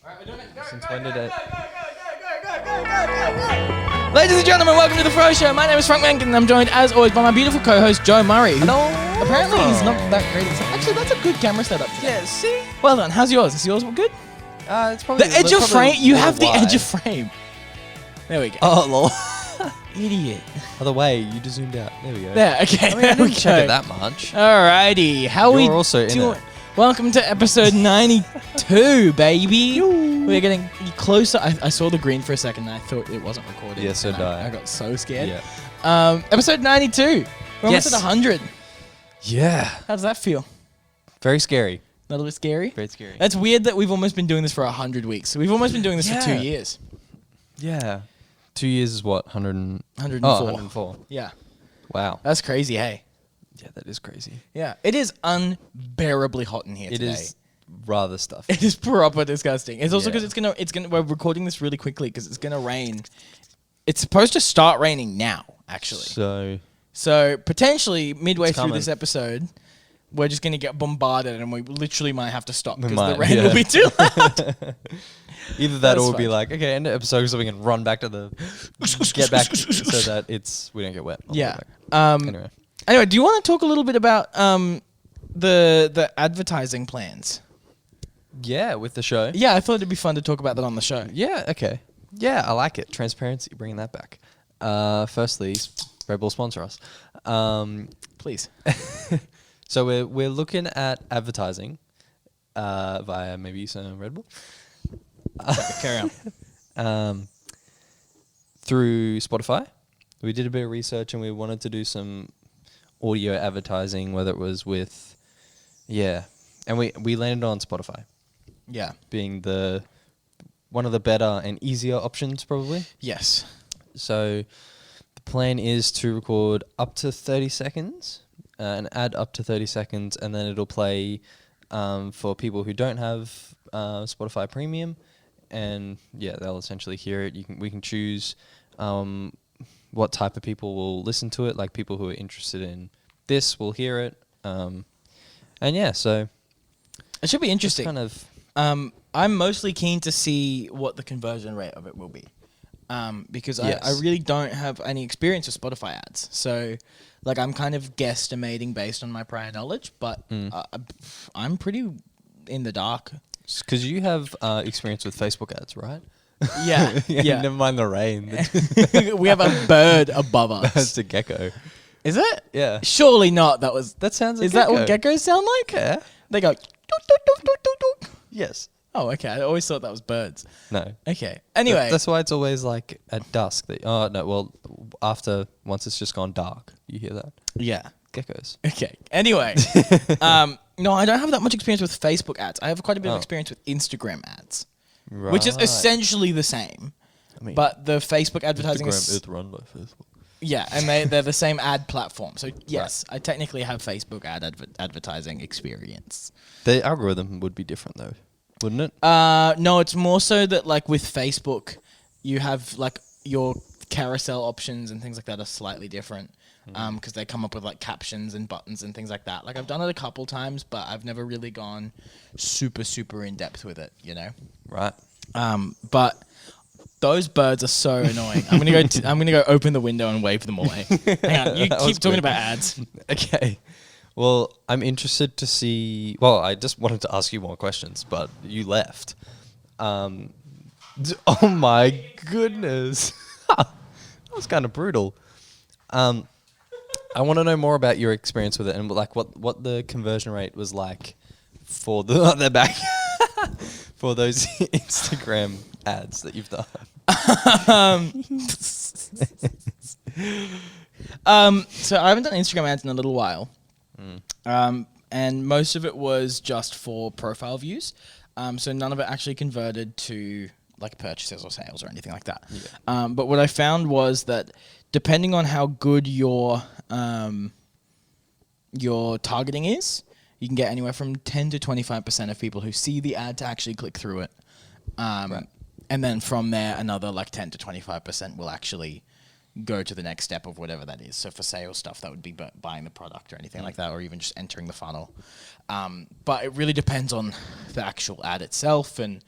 Alright, we're doing it. Since when did it? Ladies and gentlemen, welcome to the Froe Show. My name is Frank Mankin and I'm joined as always by my beautiful co-host Joe Murray. Hello. Apparently he's not that great at Actually, that's a good camera setup today. Yeah, see? Well done. How's yours? Is yours good? It's probably The edge of frame. You have the edge of frame. There we go. Oh, lol. Idiot. Other way, you just zoomed out. There we go. There, okay. I mean, I there we didn't check go. it that much. Alrighty. How You're we also in doing? it. Welcome to episode 92, baby. We're getting closer. I saw the green for a second and I thought it wasn't recording. Yeah, so and did I. I got so scared. Yeah. Episode 92. We're almost at 100. Yeah. How does that feel? Very scary. A little bit scary? Very scary. That's weird that we've almost been doing this for 100 weeks. So we've almost been doing this for 2 years. Yeah. 2 years is what? 104. 104. Yeah. Wow. That's crazy, hey? Yeah, that is crazy. Yeah. It is unbearably hot in here today. It is rather stuffy. It is proper disgusting. It's also Yeah. because it's gonna. We're recording this really quickly because it's gonna rain. It's supposed to start raining now, actually. So potentially midway It's through coming. this episode, we're just gonna get bombarded, and we literally might have to stop We because the might, rain yeah. will be too loud. Either that That's or we'll be fine. like, okay, end the episode so we can run back to the... get back so that we don't get wet. Yeah. Anyway. Do you want to talk a little bit about the advertising plans? Yeah, with the show. Yeah, I thought it'd be fun to talk about that on the show. Yeah, okay. Yeah, I like it. Transparency, bringing that back. Firstly, Red Bull sponsor us. Please. So we're looking at advertising via maybe some Red Bull. Carry on. Through Spotify. We did a bit of research and we wanted to do some audio advertising, whether it was with... Yeah. And we landed on Spotify. Yeah. Being one of the better and easier options, probably. Yes. So the plan is to record up to 30 seconds, an ad up to 30 seconds, and then it'll play for people who don't have Spotify Premium. And yeah, they'll essentially hear it. We can choose what type of people will listen to it. Like people who are interested in this will hear it. And yeah, so It should be interesting. kind of... I'm mostly keen to see what the conversion rate of it will be. Because Yes. I really don't have any experience with Spotify ads. So, like, I'm kind of guesstimating based on my prior knowledge, but I'm pretty in the dark. Because you have experience with Facebook ads, right? Yeah, yeah. Never mind the rain. We have a bird above us. That's a gecko. Is it? Yeah. Surely not. That sounds like Is that what geckos sound like? Yeah. They go... "Toot, toot, toot, toot, toot, toot." Yes. Oh, okay. I always thought that was birds. No. Okay. Anyway. That's why it's always like at dusk. Once it's just gone dark, you hear that. Yeah. Geckos. Okay. Anyway. No, I don't have that much experience with Facebook ads. I have quite a bit of experience with Instagram ads, which is essentially the same. I mean, But the Facebook advertising Instagram is... is run by Facebook. Yeah, and they're the same ad platform. So, yes, I technically have Facebook advertising experience. The algorithm would be different though, wouldn't it? No, it's more so that, like, with Facebook, you have, like, your carousel options and things like that are slightly different because they come up with, like, captions and buttons and things like that. Like, I've done it a couple times, but I've never really gone super, super in-depth with it, you know? Right. But... Those birds are so annoying. I'm gonna go open the window and wave them away. Hang on, you That keep was talking quick. about ads. Okay. Well, I'm interested to see... Well, I just wanted to ask you more questions, but you left. Oh my goodness. That was kind of brutal. I want to know more about your experience with it and like what the conversion rate was like for they're back for those Instagram ads that you've done. So I haven't done Instagram ads in a little while. And most of it was just for profile views. So none of it actually converted to like purchases or sales or anything like that. Yeah. But what I found was that depending on how good your targeting is, you can get anywhere from 10 to 25% of people who see the ad to actually click through it. Right. And then from there, another like 10 to 25% will actually go to the next step of whatever that is. So for sales stuff, that would be buying the product or anything like that, or even just entering the funnel. But it really depends on the actual ad itself and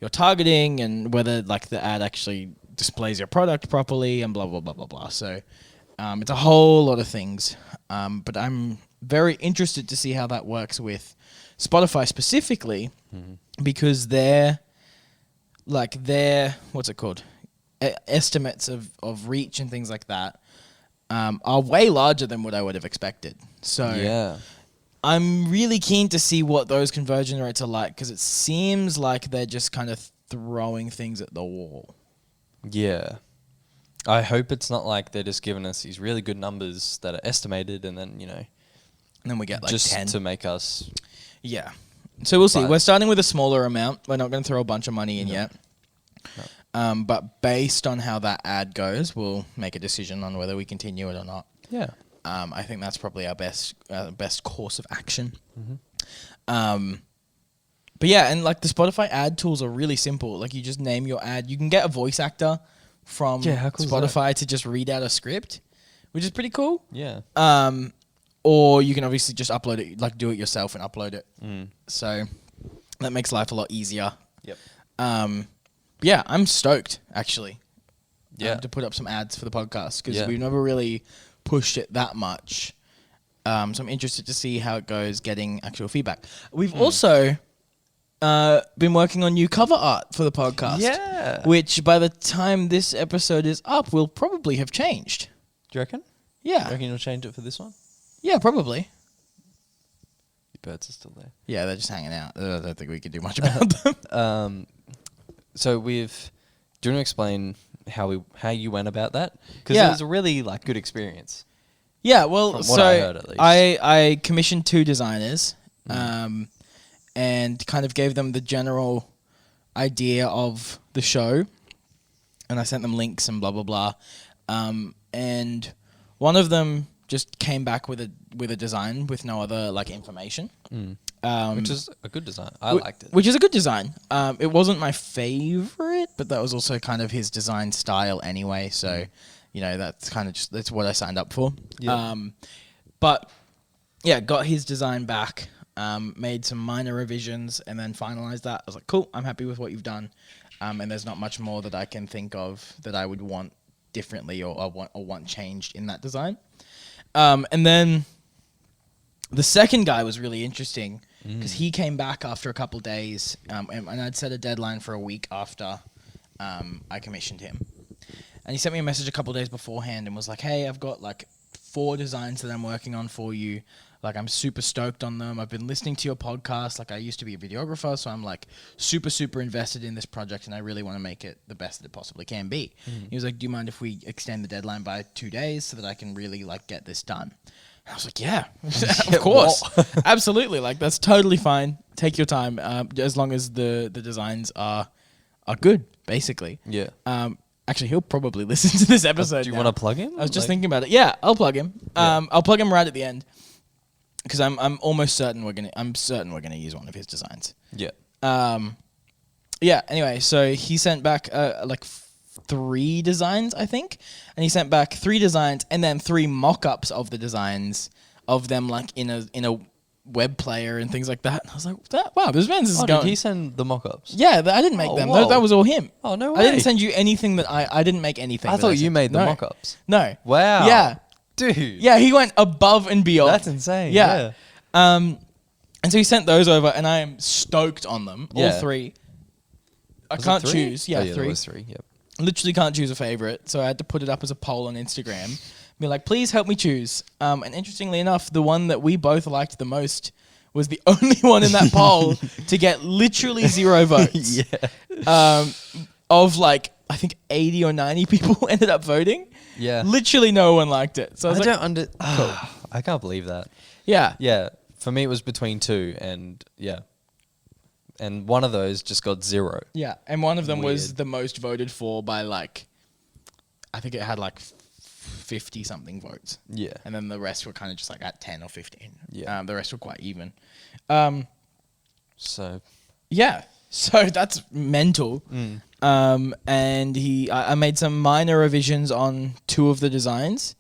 your targeting and whether like the ad actually displays your product properly and blah blah blah blah blah. So it's a whole lot of things. But I'm very interested to see how that works with Spotify specifically, because their what's it called, estimates of reach and things like that are way larger than what I would have expected. So Yeah. I'm really keen to see what those conversion rates are like, because it seems like they're just kind of throwing things at the wall. Yeah. I hope it's not like they're just giving us these really good numbers that are estimated and then, And then we get like just 10. to make us... Yeah. So we'll see. But- We're starting with a smaller amount. We're not going to throw a bunch of money in yet. But based on how that ad goes, we'll make a decision on whether we continue it or not. Yeah. I think that's probably our best course of action. But yeah, and like the Spotify ad tools are really simple. Like you just name your ad. You can get a voice actor from how cool is that? Spotify to just read out a script, which is pretty cool. Yeah. Or you can obviously just upload it, like do it yourself and upload it. So that makes life a lot easier. Yep. Yeah, I'm stoked actually. Yeah. To put up some ads for the podcast, because Yeah. we've never really pushed it that much. So I'm interested to see how it goes getting actual feedback. We've also been working on new cover art for the podcast. Yeah. Which by the time this episode is up, will probably have changed. Do you reckon? Yeah. Do you reckon you'll change it for this one? Yeah, probably. The birds are still there. Yeah, they're just hanging out. I don't think we can do much about them. So do you want to explain how you went about that? Because Yeah. it was a really like good experience. Yeah, well, From so what I heard, at least. I commissioned 2 designers, and kind of gave them the general idea of the show, and I sent them links and blah blah blah, and one of them just came back with a design with no other like information, Which is a good design. I liked it. which is a good design. It wasn't my favorite, but that was also kind of his design style anyway. So, that's kind of that's what I signed up for. Yeah. But yeah, got his design back, made some minor revisions, and then finalized that. I was like, cool, I'm happy with what you've done. And there's not much more that I can think of that I would want differently or want changed in that design. And then the second guy was really interesting because he came back after a couple days, and I'd set a deadline for a week after I commissioned him. And he sent me a message a couple days beforehand and was like, hey, I've got like 4 designs that I'm working on for you. Like, I'm super stoked on them. I've been listening to your podcast. Like, I used to be a videographer, so I'm like super, super invested in this project, and I really want to make it the best that it possibly can be. He was like, do you mind if we extend the deadline by 2 days so that I can really like get this done? And I was like, yeah, of course. Absolutely. Like, that's totally fine. Take your time, as long as the designs are good, basically. Yeah. Actually, he'll probably listen to this episode. Do you now. want to plug him? I was just thinking about it. Yeah, I'll plug him. Yeah. I'll plug him right at the end, because I'm almost certain we're gonna use one of his designs. Yeah. Yeah. Anyway, so he sent back like 3 designs, I think, and he sent back 3 designs and then 3 mock-ups of the designs of them, like in a web player and things like that. And I was like, wow, this man's is going. Did he send the mock-ups? Yeah, I didn't make them. whoa. That was all him. Oh, no I didn't way. send you anything that I didn't make anything. I that thought you sent. made the No. mock-ups. No. Wow. Yeah. Dude. Yeah, he went above and beyond. That's insane. Yeah. And so he sent those over, and I am stoked on them. All Yeah. 3. I Was it can't 3? choose. Yeah, Oh, yeah, 3. there was 3. Yep. Literally can't choose a favorite, so I had to put it up as a poll on Instagram. Be like, please help me choose. And interestingly enough, the one that we both liked the most was the only one in that poll to get literally 0 votes. Yeah. Of like, I think 80 or 90 people ended up voting. Yeah. Literally no one liked it. So I was like, I can't believe that. yeah. Yeah. For me, it was between 2, and yeah. And one of those just got 0. Yeah, and one of them was Weird. the most voted for by like, I think it had like 50 something votes. Yeah. And then the rest were kind of just like at 10 or 15. Yeah. The rest were quite even. So. Yeah, so that's mental. And I made some minor revisions on 2 of the designs.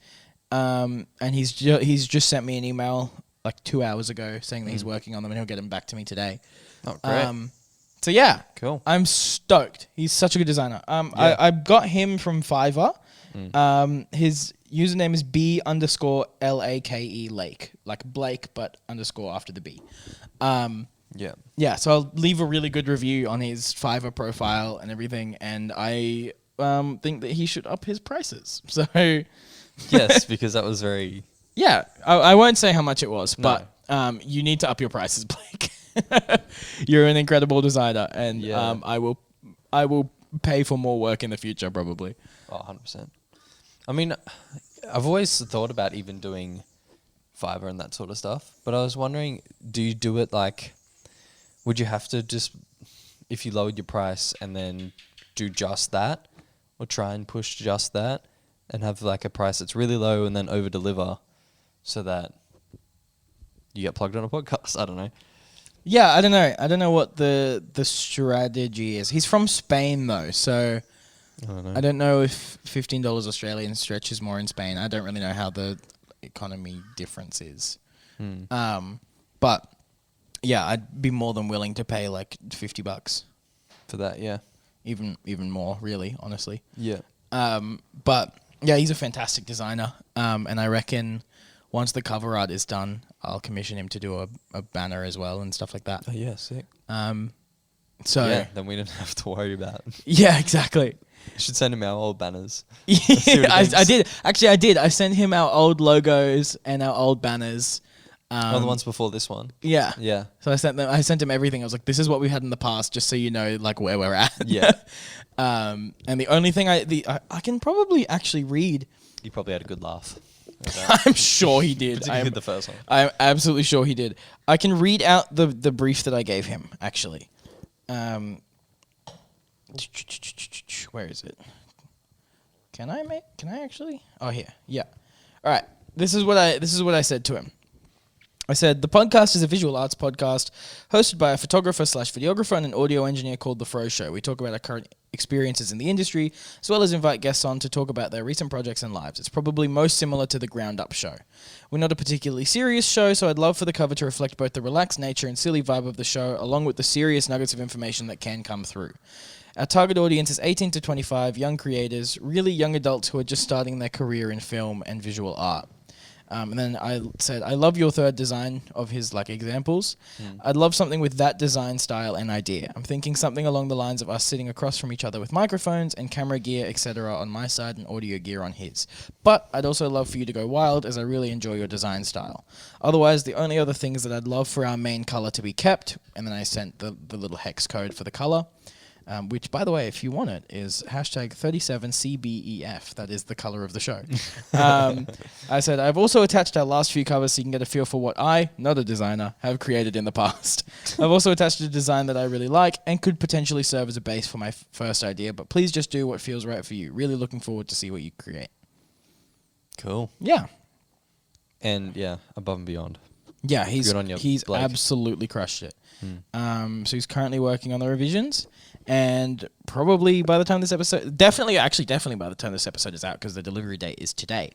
And he's just sent me an email like 2 hours ago saying that he's working on them and he'll get them back to me today. Oh, great. So yeah, Cool. I'm stoked. He's such a good designer. Yeah. I got him from Fiverr. His username is B_LAKE Lake, like Blake, but underscore after the B. Yeah. Yeah, so I'll leave a really good review on his Fiverr profile and everything, and I think that he should up his prices. So Yes, because that was very... yeah, I won't say how much it was, No. but you need to up your prices, Blake. You're an incredible designer, and Yeah. I will pay for more work in the future, probably. Oh, 100%. I mean, I've always thought about even doing Fiverr and that sort of stuff, but I was wondering, do you do it like... Would you have to just, if you lowered your price and then do just that, or try and push just that, and have like a price that's really low and then over deliver, so that you get plugged on a podcast? I don't know. Yeah, I don't know. I don't know what the strategy is. He's from Spain though, so I don't know. I don't know if $15 Australian stretches more in Spain. I don't really know how the economy difference is. But yeah, I'd be more than willing to pay like $50 For that, yeah. even more, really, honestly. Yeah. But yeah, he's a fantastic designer. And I reckon once the cover art is done, I'll commission him to do a banner as well and stuff like that. Oh, yeah, sick. So Yeah, then we don't have to worry about it. yeah, exactly. You should send him our old banners. Yeah, See what he I thinks. did. Actually, I did. I sent him our old logos and our old banners. Oh, the ones before this one. Yeah. Yeah. So I sent him everything. I was like, this is what we had in the past, just so you know, like where we're at. Yeah. And the only thing I can probably actually read. You probably had a good laugh. at that. I'm sure he did. Particularly the first one. I'm absolutely sure he did. I can read out the brief that I gave him, actually. Where is it? Can I actually? Oh, here. Yeah. All right. This is what I said to him. I said, the podcast is a visual arts podcast hosted by a photographer/videographer and an audio engineer called The Froe Show. We talk about our current experiences in the industry, as well as invite guests on to talk about their recent projects and lives. It's probably most similar to the Ground Up show. We're not a particularly serious show, so I'd love for the cover to reflect both the relaxed nature and silly vibe of the show, along with the serious nuggets of information that can come through. Our target audience is 18 to 25, young creators, really young adults who are just starting their career in film and visual art. And then I said, I love your third design of his examples. I'd love something with that design style and idea. I'm thinking something along the lines of us sitting across from each other with microphones and camera gear, etc. on my side and audio gear on his. But I'd also love for you to go wild, as I really enjoy your design style. Otherwise, the only other things that I'd love for our main color to be kept, and then I sent the little hex code for the color. Which, by the way, if you want it, is #37CBEF. That is the color of the show. I said, I've also attached our last few covers so you can get a feel for what I, not a designer, have created in the past. I've also attached a design that I really like and could potentially serve as a base for my first idea, but please just do what feels right for you. Really looking forward to see what you create. Cool. Yeah. And yeah, above and beyond. Yeah, Good on you, he's Blake. absolutely crushed it. So he's currently working on the revisions, and probably by the time this episode, definitely by the time this episode is out, because the delivery date is today.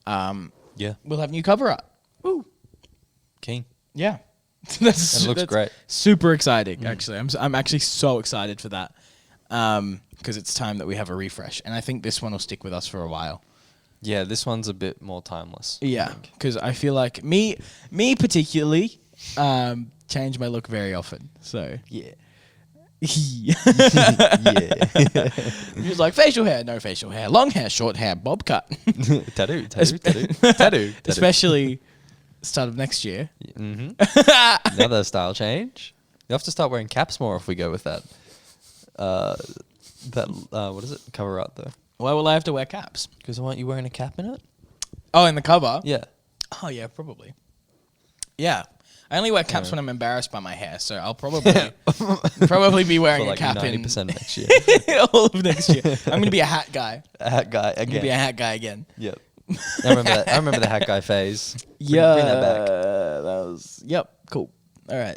Yeah. We'll have new cover art. Woo. Keen. Yeah, And it looks great. Super exciting, actually. I'm actually so excited for that, because it's time that we have a refresh, and I think this one will stick with us for a while. Yeah, this one's a bit more timeless. Yeah, because I feel like me particularly change my look very often. So yeah. Yeah. He was like, facial hair, no facial hair, long hair, short hair, bob cut. Tattoo. Tattoo. Especially start of next year. Mm-hmm. Another style change. You have to start wearing caps more if we go with that. What is it? Cover art though. Why will I have to wear caps? Because aren't you wearing a cap in it? Oh, in the cover? Yeah. Oh, yeah, probably. Yeah. I only wear caps when I'm embarrassed by my hair, so I'll probably be wearing For like a cap 90% next year. all of next year. I'm going to be a hat guy. A hat guy I'm going to again. be a hat guy again. Yep. I remember that. I remember the hat guy phase. Yeah. Bring that back. That was, yep, cool. All right.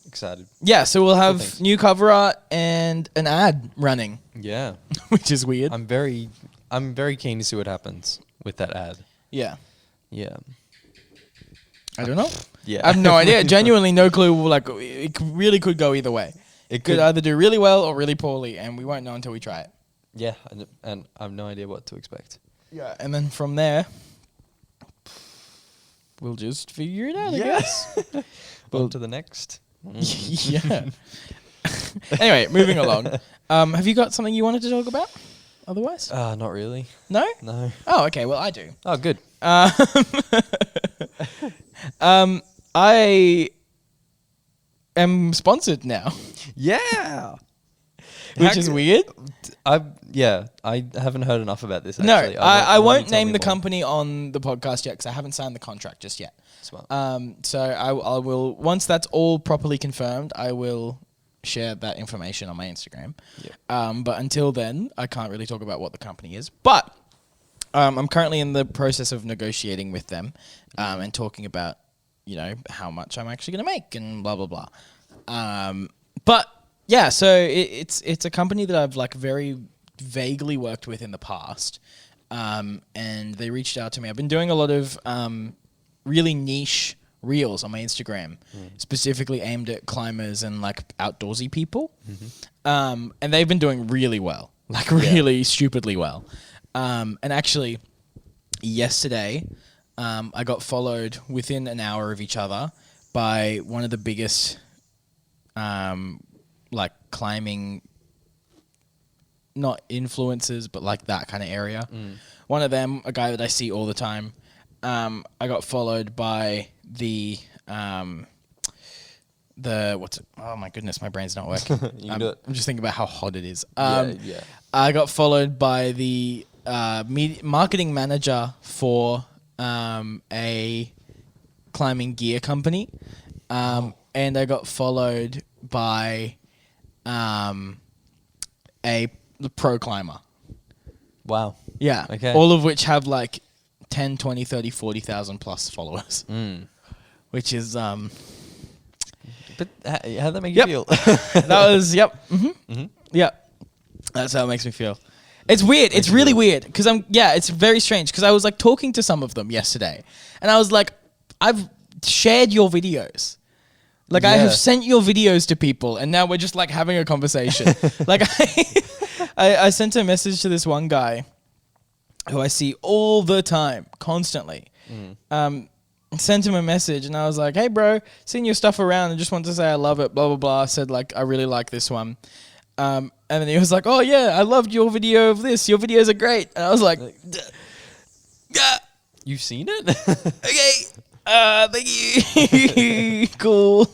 Excited. Yeah, so we'll have things. new cover art and an ad running, Yeah. which is weird. I'm very keen to see what happens with that ad. Yeah. Yeah. I don't know. Yeah. I have no idea. Genuinely, no clue. Like, really could go either way. It could either do really well or really poorly, and we won't know until we try it. Yeah, and I have no idea what to expect. Yeah, and then from there, we'll just figure it out, I guess. On to the next. Yeah. Anyway, moving along. Have you got something you wanted to talk about? Otherwise, Not really. no. No. Oh, okay. Well, I do. Oh, good. I am sponsored now, Yeah. which is weird. I haven't heard enough about this. No, Actually. I Why don't won't you tell name me the more? company on the podcast yet because I haven't signed the contract just yet. Smart. So I will, once that's all properly confirmed, I will share that information on my Instagram. Yep. But until then, I can't really talk about what the company is. But I'm currently in the process of negotiating with them and talking about, how much I'm actually going to make and blah, blah, blah. But yeah, so it's a company that I've like very vaguely worked with in the past. And they reached out to me. I've been doing a lot of really niche reels on my Instagram, specifically aimed at climbers and like outdoorsy people. And they've been doing really well, like really stupidly well. And actually yesterday, I got followed within an hour of each other by one of the biggest, like climbing, not influencers, but like that kind of area. One of them, a guy that I see all the time. I got followed by the what's it? Oh my goodness, my brain's not working. You can do it. I'm just thinking about how hot it is. Yeah. I got followed by the marketing manager for a climbing gear company, and I got followed by a pro climber. Wow. Yeah. Okay. All of which have like 10, 20, 30, 40,000 plus followers. Which is But how'd that make Yep. you feel? that was yep. That's how it makes me feel. It's weird. It's really weird because it's very strange because I was like talking to some of them yesterday and I was like, I've shared your videos. Like I have sent your videos to people and now we're just like having a conversation. Like I sent a message to this one guy who I see all the time, constantly. Sent him a message and I was like, hey bro, seen your stuff around and just want to say I love it, blah, blah, blah. I said like, I really like this one. And then he was like, oh yeah, I loved your video of this. Your videos are great. And I was like, yeah, You've seen it? okay. Thank you. Cool.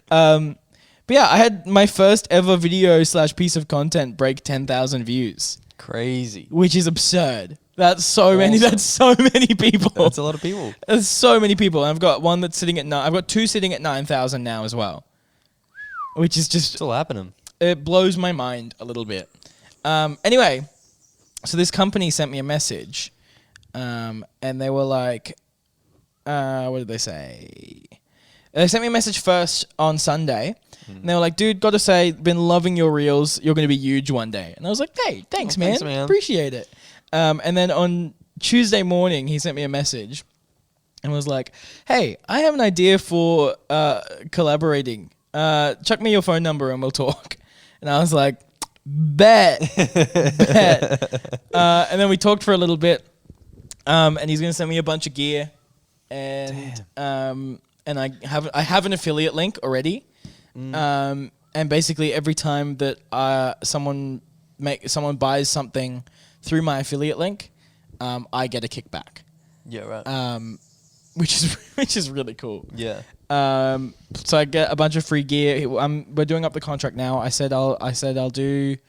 But yeah, I had my first ever video / piece of content break 10,000 views, Crazy. which is absurd. That's so many. Awesome. That's so many people. That's a lot of people. There's so many people. And I've got one that's sitting at I've got two sitting at 9,000 now as well, which is just, It's all happening. it blows my mind a little bit. Anyway, so this company sent me a message, and they were like, what did they say? They sent me a message first on Sunday, and they were like, dude, gotta say, been loving your reels. You're going to be huge one day. And I was like, hey, thanks, man. Thanks, man. Appreciate it. And then on Tuesday morning, he sent me a message and was like, hey, I have an idea for collaborating. Chuck me your phone number and we'll talk. And I was like, bet. Bet. And then we talked for a little bit. And he's going to send me a bunch of gear. And I have an affiliate link already. And basically every time that someone buys something through my affiliate link, I get a kickback. Yeah, right. Which is really cool. Yeah. So I get a bunch of free gear. We're doing up the contract now. I said I'll do 2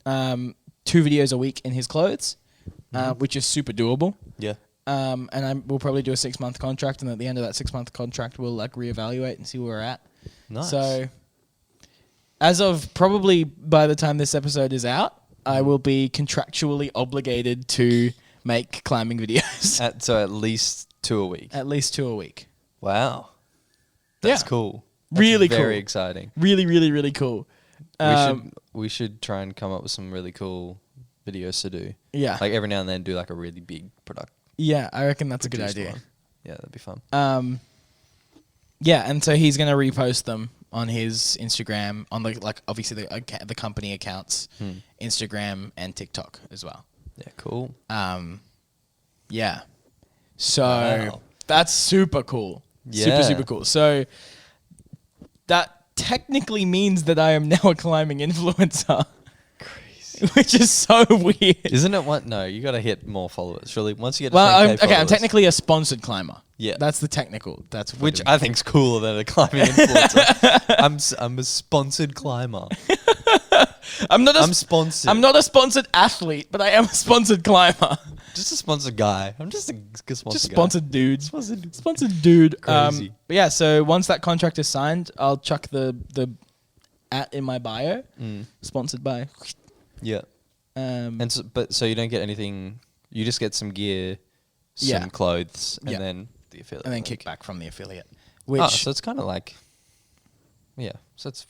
videos a week in his clothes, which is super doable. Yeah. And we'll probably do a 6-month contract, and at the end of that 6-month contract, we'll like reevaluate and see where we're at. Nice. So, as of probably by the time this episode is out, I will be contractually obligated to make climbing videos. So at least 2 a week. At least 2 a week. Wow. That's Yeah. cool. That's Really very cool. exciting. Really, really, really cool. We should try and come up with some really cool videos to do. Yeah. Like every now and then do like a really big product. Yeah, I reckon that's a good produced idea. one. Yeah, that'd be fun. Yeah, and so he's gonna repost them on his Instagram, on obviously the company accounts, Instagram and TikTok as well. Yeah, cool. Yeah, so Wow. that's super cool. Yeah. Super cool. So that technically means that I am now a climbing influencer. Crazy. Which is so weird. Isn't it what? No, you got to hit more followers. Surely, once you get to Well, 10K I'm followers, technically a sponsored climber. Yeah. That's the technical. That's which I think's cooler than a climbing influencer. I'm a sponsored climber. I'm sponsored. I'm not a sponsored athlete, but I am a sponsored climber. Just a sponsored guy. I'm just a sponsored Just guy. sponsored dude. Sponsored dude. Crazy. But yeah, so once that contract is signed, I'll chuck the at in my bio. Sponsored by. Yeah. And so you don't get anything. You just get some gear, some clothes, and then the affiliate. And then link. kickback from the affiliate. So it's kind of like, yeah. So it's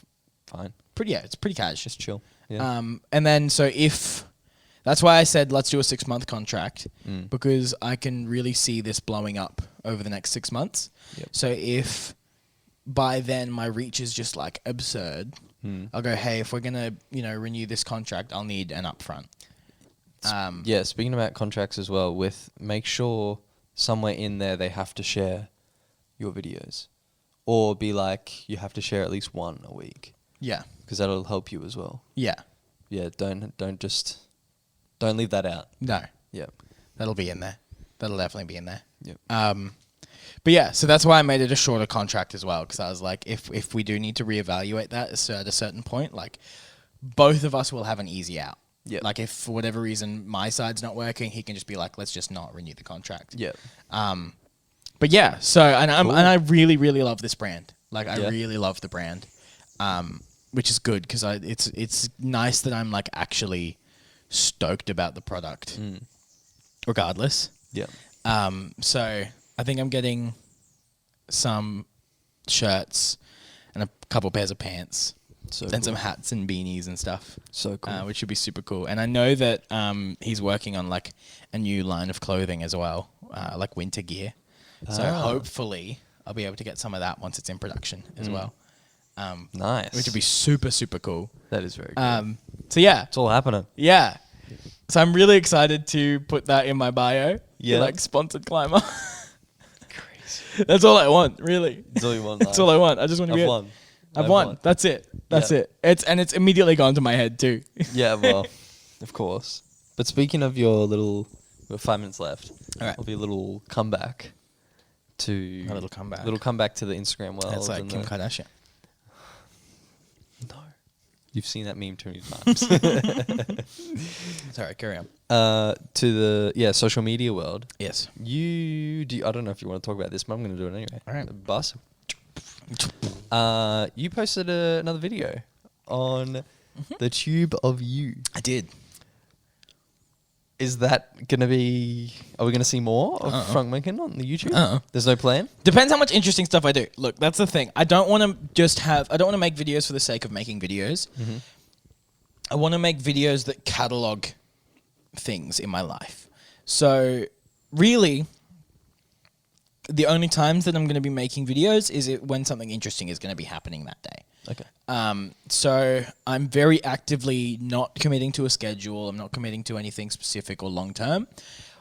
fine. It's pretty cash. Just chill. Yeah. And then so that's why I said let's do a 6-month contract, because I can really see this blowing up over the next 6 months. Yep. So if by then my reach is just like absurd, I'll go, hey, if we're gonna renew this contract, I'll need an upfront. Yeah. Speaking about contracts as well, make sure somewhere in there they have to share your videos, or be like you have to share at least one a week. Yeah. Because that'll help you as well. Yeah. Yeah. Don't leave that out. No. Yeah. That'll be in there. That'll definitely be in there. Yep. But yeah, so that's why I made it a shorter contract as well, because I was like, if we do need to reevaluate that at a certain point, like both of us will have an easy out. Yeah. Like if for whatever reason my side's not working, he can just be like, let's just not renew the contract. Yeah. But yeah, so and Cool. I really really love this brand. Like I Yeah. really love the brand, which is good because it's nice that I'm like actually stoked about the product, regardless. Yeah. So I think I'm getting some shirts and a couple pairs of pants, So and cool. some hats and beanies and stuff. So cool. Which should be super cool. And I know that he's working on like a new line of clothing as well, like winter gear. So hopefully I'll be able to get some of that once it's in production as well. Nice. Which would be super, super cool. That is very cool. So yeah. It's all happening. Yeah. So I'm really excited to put that in my bio. Yeah. Like sponsored climber. Crazy. That's all I want, really. That's all you want. That's all I want. I just want to be won. I've won. That's it. That's Yeah. it. It's immediately gone to my head too. Yeah, well, of course. But speaking of your we've 5 minutes left. All right. It'll be a little comeback to A little comeback. Little comeback to the Instagram world. It's like and Kim the- Kardashian. No, you've seen that meme too many times. Sorry, carry on. To the social media world. Yes. I don't know if you want to talk about this, but I'm going to do it anyway. All right. Bus. You posted another video on the tube of you. I did. Is that going to be... Are we going to see more of Frank Lincoln on the YouTube? There's no plan? Depends how much interesting stuff I do. Look, that's the thing. I don't want to make videos for the sake of making videos. I want to make videos that catalog things in my life. So really, the only times that I'm going to be making videos is when something interesting is going to be happening that day. Okay. So I'm very actively not committing to a schedule. I'm not committing to anything specific or long term.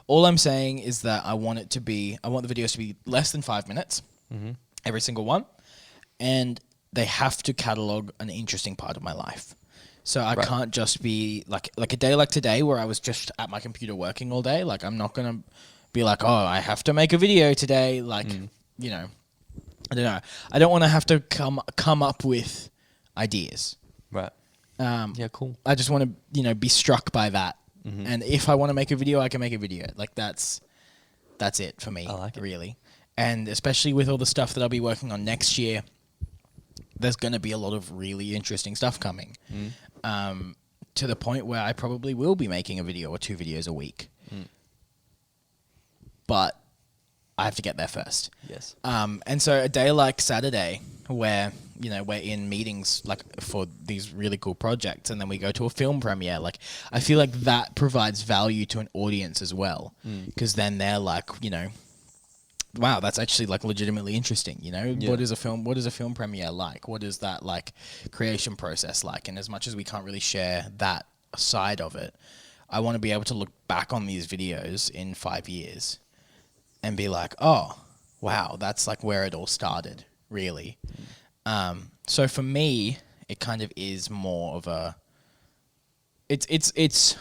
All I'm saying is that I want the videos to be less than 5 minutes, every single one, and they have to catalog an interesting part of my life. So I can't just be like a day like today where I was just at my computer working all day. Like I'm not gonna be like, oh, I have to make a video today. Like I don't know. I don't want to have to come up with ideas. Right. Yeah, cool. I just want to, be struck by that. And if I want to make a video, I can make a video. Like that's it for me. I like it. Really. And especially with all the stuff that I'll be working on next year, there's going to be a lot of really interesting stuff coming. To the point where I probably will be making a video or 2 videos a week. But I have to get there first. Yes. And so a day like Saturday, where we're in meetings like for these really cool projects, and then we go to a film premiere. Like I feel like that provides value to an audience as well, because then they're like, wow, that's actually like legitimately interesting. You know, Yeah. what is a film premiere like? What is that like creation process like? And as much as we can't really share that side of it, I want to be able to look back on these videos in 5 years and be like, oh, wow, that's like where it all started, really. So for me, it kind of is more of a, it's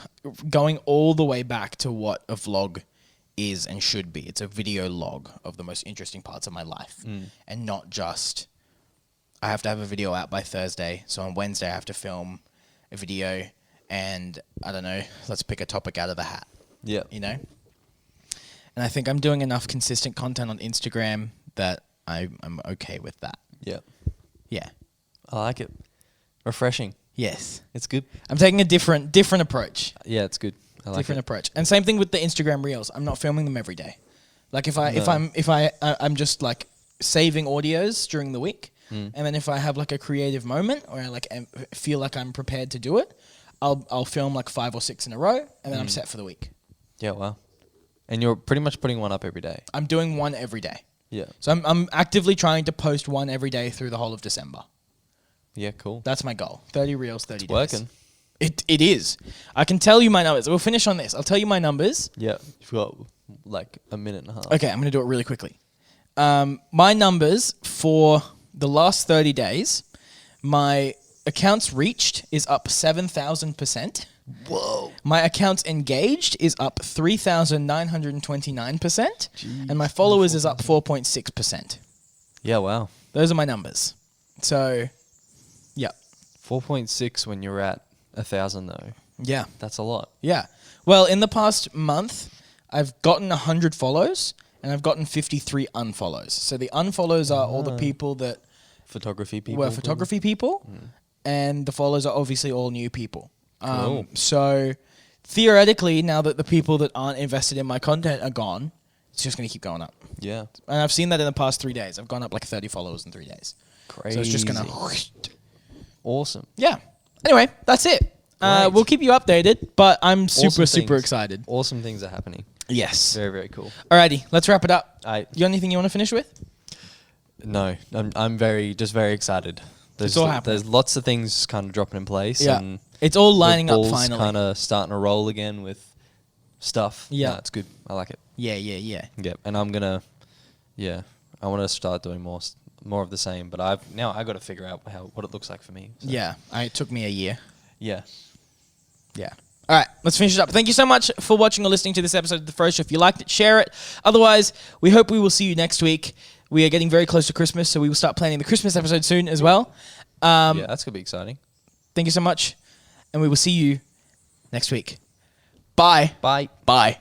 going all the way back to what a vlog is and should be. It's a video log of the most interesting parts of my life, and not just, I have to have a video out by Thursday, so on Wednesday I have to film a video, and I don't know, let's pick a topic out of the hat. Yeah. You know? And I think I'm doing enough consistent content on Instagram that I'm okay with that. Yeah. Yeah. I like it. Refreshing. Yes. It's good. I'm taking a different approach. Yeah, it's good. I like Different it. approach. And same thing with the Instagram Reels. I'm not filming them every day. Like if I'm just like saving audios during the week, and then if I have like a creative moment or I like feel like I'm prepared to do it, I'll film like 5 or 6 in a row, and then I'm set for the week. Yeah, wow. And you're pretty much putting one up every day. I'm doing one every day. Yeah. So I'm actively trying to post one every day through the whole of December. Yeah, cool. That's my goal. 30 Reels, 30 It's days. working. It is. I can tell you my numbers. We'll finish on this. I'll tell you my numbers. Yeah. You've got like a minute and a half. Okay, I'm going to do it really quickly. My numbers for the last 30 days, my accounts reached is up 7,000%. Whoa. My accounts engaged is up 3,929%. And my followers is up 4.6%. Yeah, wow. Those are my numbers. So, yeah. 4.6 when you're at 1,000 though. Yeah. That's a lot. Yeah. Well, in the past month, I've gotten 100 follows and I've gotten 53 unfollows. So the unfollows are all the people that Photography people. were photography people, and the follows are obviously all new people. Cool. So theoretically, now that the people that aren't invested in my content are gone, it's just going to keep going up. Yeah. And I've seen that in the past 3 days. I've gone up like 30 followers in 3 days. Crazy. So it's just going to... Awesome. Yeah. Anyway, that's it. Great. We'll keep you updated, but I'm super Awesome things. excited. Awesome things are happening. Yes. Very, very cool. Alrighty, let's wrap it up. I You got anything you want to finish with? No, I'm very excited. It's all happening. There's lots of things kind of dropping in place. Yeah. And It's all lining up finally. finally. Kind of starting to roll again with stuff. Yeah. No, it's good. I like it. Yeah. Yeah, and I'm gonna, I want to start doing more of the same. But I got to figure out what it looks like for me. So. Yeah. It took me a year. Yeah. Yeah. All right, let's finish it up. Thank you so much for watching or listening to this episode of The Froe Show. If you liked it, share it. Otherwise, we hope we will see you next week. We are getting very close to Christmas, so we will start planning the Christmas episode soon as well. Yeah, that's gonna be exciting. Thank you so much, and we will see you next week. Bye. Bye. Bye.